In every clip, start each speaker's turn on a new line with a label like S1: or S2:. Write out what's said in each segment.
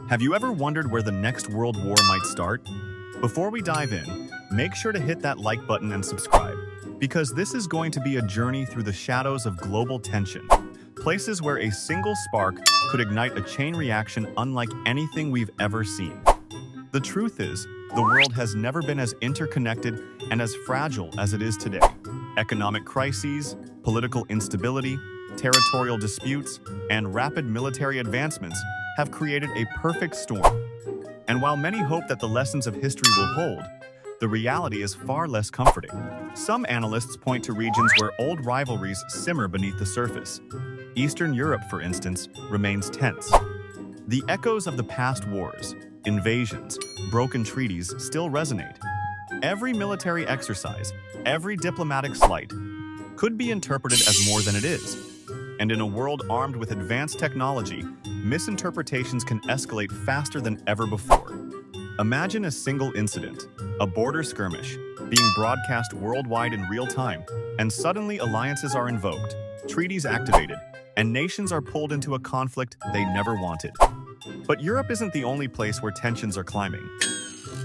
S1: Have you ever wondered where the next world war might start? Before we dive in, make sure to hit that like button and subscribe, because this is going to be a journey through the shadows of global tension, places where a single spark could ignite a chain reaction unlike anything we've ever seen. The truth is, the world has never been as interconnected and as fragile as it is today. Economic crises, political instability, territorial disputes, and rapid military advancements have created a perfect storm. And while many hope that the lessons of history will hold, the reality is far less comforting. Some analysts point to regions where old rivalries simmer beneath the surface. Eastern Europe, for instance, remains tense. The echoes of the past wars, invasions, broken treaties still resonate. Every military exercise, every diplomatic slight, could be interpreted as more than it is. And in a world armed with advanced technology, misinterpretations can escalate faster than ever before. Imagine a single incident, a border skirmish, being broadcast worldwide in real time, and suddenly alliances are invoked, treaties activated, and nations are pulled into a conflict they never wanted. But Europe isn't the only place where tensions are climbing.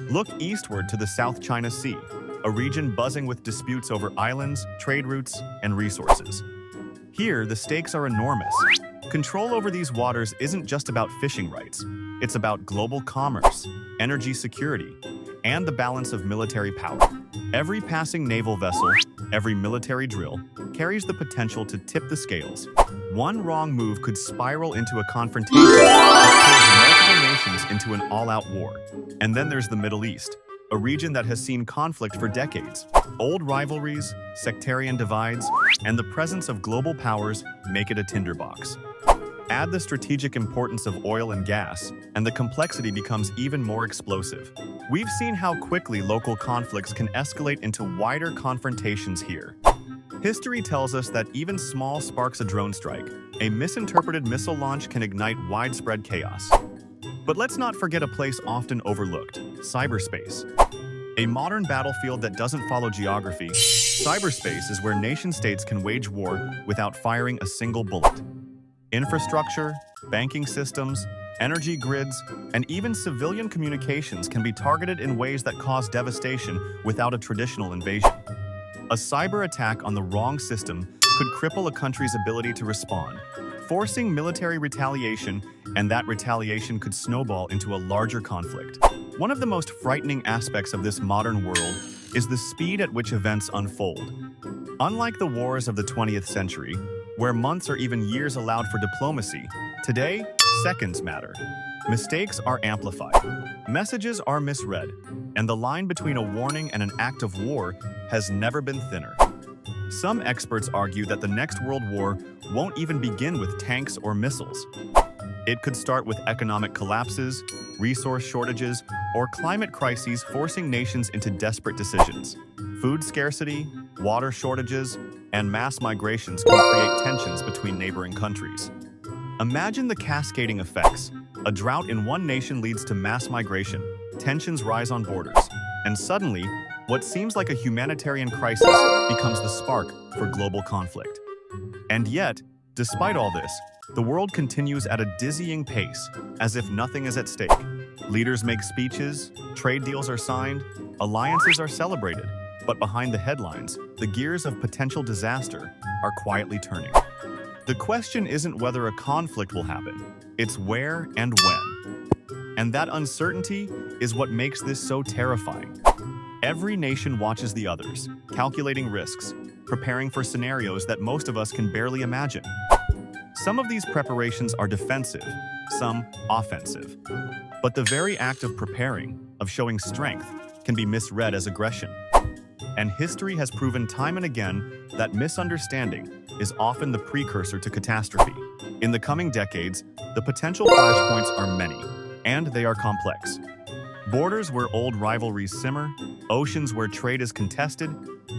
S1: Look eastward to the South China Sea, a region buzzing with disputes over islands, trade routes, and resources. Here, the stakes are enormous. Control over these waters isn't just about fishing rights. It's about global commerce, energy security, and the balance of military power. Every passing naval vessel, every military drill, carries the potential to tip the scales. One wrong move could spiral into a confrontation that pulls multiple nations into an all-out war. And then there's the Middle East, a region that has seen conflict for decades. Old rivalries, sectarian divides, and the presence of global powers make it a tinderbox. Add the strategic importance of oil and gas, and the complexity becomes even more explosive. We've seen how quickly local conflicts can escalate into wider confrontations here. History tells us that even small sparks of drone strike, a misinterpreted missile launch can ignite widespread chaos. But let's not forget a place often overlooked: cyberspace. A modern battlefield that doesn't follow geography, cyberspace is where nation-states can wage war without firing a single bullet. Infrastructure, banking systems, energy grids, and even civilian communications can be targeted in ways that cause devastation without a traditional invasion. A cyber attack on the wrong system could cripple a country's ability to respond, forcing military retaliation, and that retaliation could snowball into a larger conflict. One of the most frightening aspects of this modern world is the speed at which events unfold. Unlike the wars of the 20th century, where months or even years allowed for diplomacy, today, seconds matter. Mistakes are amplified, messages are misread, and the line between a warning and an act of war has never been thinner. Some experts argue that the next world war won't even begin with tanks or missiles. It could start with economic collapses, resource shortages, or climate crises forcing nations into desperate decisions. Food scarcity, water shortages, and mass migrations can create tensions between neighboring countries. Imagine the cascading effects. A drought in one nation leads to mass migration, tensions rise on borders, and suddenly, what seems like a humanitarian crisis becomes the spark for global conflict. And yet, despite all this, the world continues at a dizzying pace, as if nothing is at stake. Leaders make speeches, trade deals are signed, alliances are celebrated, but behind the headlines, the gears of potential disaster are quietly turning. The question isn't whether a conflict will happen, it's where and when. And that uncertainty is what makes this so terrifying. Every nation watches the others, calculating risks, preparing for scenarios that most of us can barely imagine. Some of these preparations are defensive, some offensive. But the very act of preparing, of showing strength, can be misread as aggression. And history has proven time and again that misunderstanding is often the precursor to catastrophe. In the coming decades, the potential flashpoints are many, and they are complex. Borders where old rivalries simmer, oceans where trade is contested,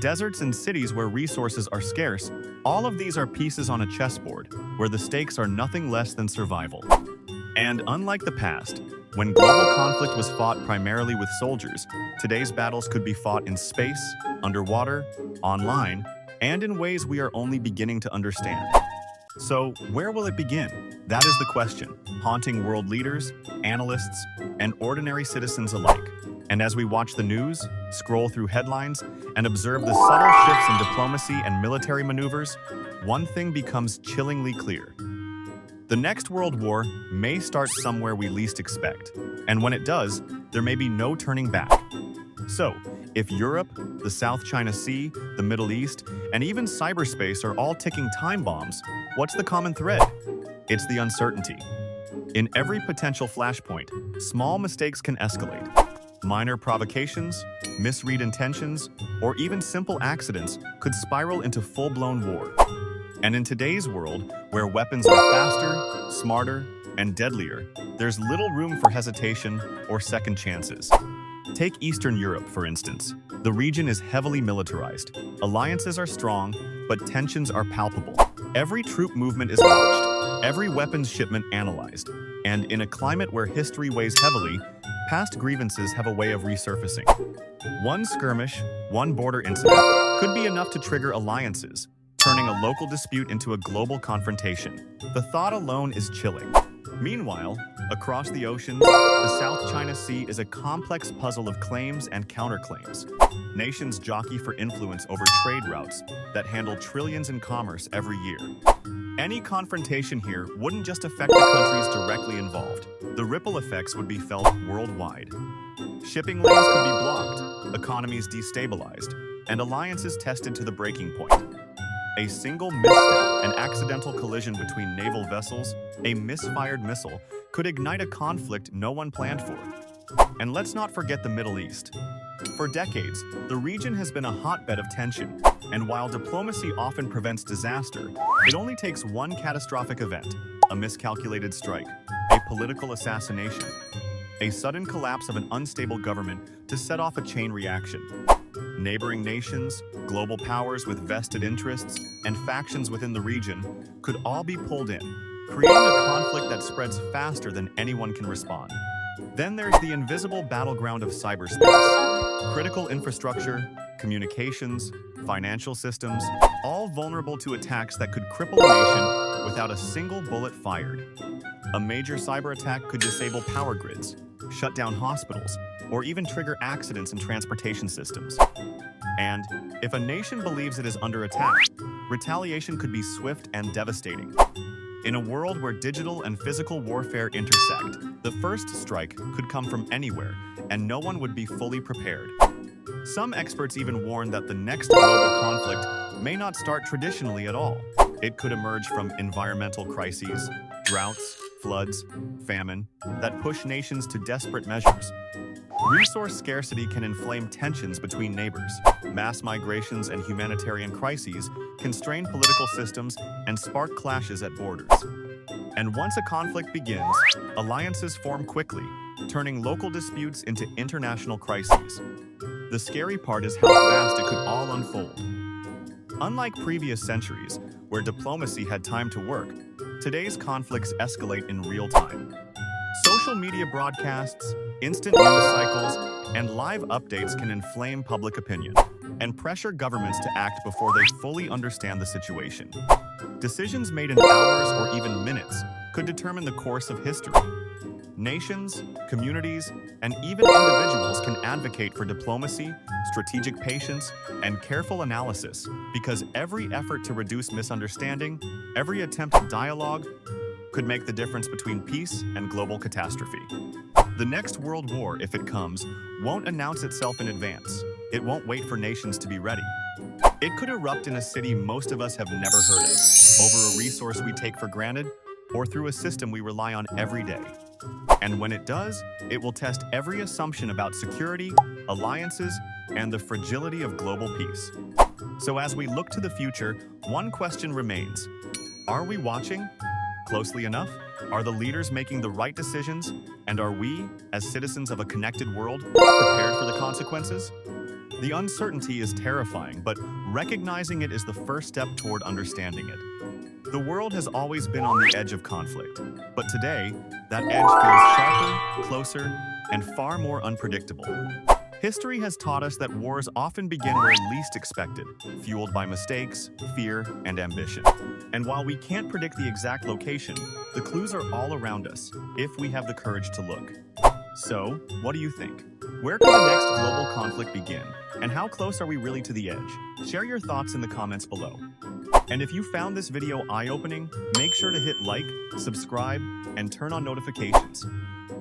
S1: deserts and cities where resources are scarce, all of these are pieces on a chessboard where the stakes are nothing less than survival. And unlike the past, when global conflict was fought primarily with soldiers, today's battles could be fought in space, underwater, online, and in ways we are only beginning to understand. So, where will it begin? That is the question, haunting world leaders, analysts, and ordinary citizens alike. And as we watch the news, scroll through headlines, and observe the subtle shifts in diplomacy and military maneuvers, one thing becomes chillingly clear. The next world war may start somewhere we least expect, and when it does, there may be no turning back. So, if Europe, the South China Sea, the Middle East, and even cyberspace are all ticking time bombs, what's the common thread? It's the uncertainty. In every potential flashpoint, small mistakes can escalate. Minor provocations, misread intentions, or even simple accidents could spiral into full-blown war. And in today's world, where weapons are faster, smarter, and deadlier, there's little room for hesitation or second chances. Take Eastern Europe, for instance. The region is heavily militarized. Alliances are strong, but tensions are palpable. Every troop movement is watched, every weapons shipment analyzed. And in a climate where history weighs heavily, past grievances have a way of resurfacing. One skirmish, one border incident, could be enough to trigger alliances, turning a local dispute into a global confrontation. The thought alone is chilling. Meanwhile, across the oceans, the South China Sea is a complex puzzle of claims and counterclaims. Nations jockey for influence over trade routes that handle trillions in commerce every year. Any confrontation here wouldn't just affect the countries directly involved. The ripple effects would be felt worldwide. Shipping lanes could be blocked, economies destabilized, and alliances tested to the breaking point. A single misstep, an accidental collision between naval vessels, a misfired missile, could ignite a conflict no one planned for. And let's not forget the Middle East. For decades, the region has been a hotbed of tension, and while diplomacy often prevents disaster, it only takes one catastrophic event, a miscalculated strike, a political assassination, a sudden collapse of an unstable government to set off a chain reaction. Neighboring nations, global powers with vested interests, and factions within the region could all be pulled in, creating a conflict that spreads faster than anyone can respond. Then there's the invisible battleground of cyberspace. Critical infrastructure, communications, financial systems, all vulnerable to attacks that could cripple a nation without a single bullet fired. A major cyber attack could disable power grids, shut down hospitals, or even trigger accidents in transportation systems. And if a nation believes it is under attack, retaliation could be swift and devastating. In a world where digital and physical warfare intersect, the first strike could come from anywhere, and no one would be fully prepared. Some experts even warn that the next global conflict may not start traditionally at all. It could emerge from environmental crises, droughts, floods, famine, that push nations to desperate measures. Resource scarcity can inflame tensions between neighbors. Mass migrations and humanitarian crises can strain political systems and spark clashes at borders. And once a conflict begins, alliances form quickly, turning local disputes into international crises. The scary part is how fast it could all unfold. Unlike previous centuries, where diplomacy had time to work, today's conflicts escalate in real time. Social media broadcasts, instant news cycles, and live updates can inflame public opinion and pressure governments to act before they fully understand the situation. Decisions made in hours or even minutes could determine the course of history. Nations, communities, and even individuals can advocate for diplomacy, strategic patience, and careful analysis because every effort to reduce misunderstanding, every attempt at dialogue, could make the difference between peace and global catastrophe. The next world war, if it comes, won't announce itself in advance. It won't wait for nations to be ready. It could erupt in a city most of us have never heard of, over a resource we take for granted, or through a system we rely on every day. And when it does, it will test every assumption about security, alliances, and the fragility of global peace. So as we look to the future, one question remains. Are we watching closely enough? Are the leaders making the right decisions? And are we, as citizens of a connected world, prepared for the consequences? The uncertainty is terrifying, but recognizing it is the first step toward understanding it. The world has always been on the edge of conflict, but today, that edge feels sharper, closer, and far more unpredictable. History has taught us that wars often begin where least expected, fueled by mistakes, fear, and ambition. And while we can't predict the exact location, the clues are all around us, if we have the courage to look. So, what do you think? Where could the next global conflict begin? And how close are we really to the edge? Share your thoughts in the comments below. And if you found this video eye-opening, make sure to hit like, subscribe, and turn on notifications,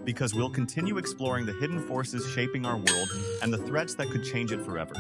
S1: because we'll continue exploring the hidden forces shaping our world and the threats that could change it forever.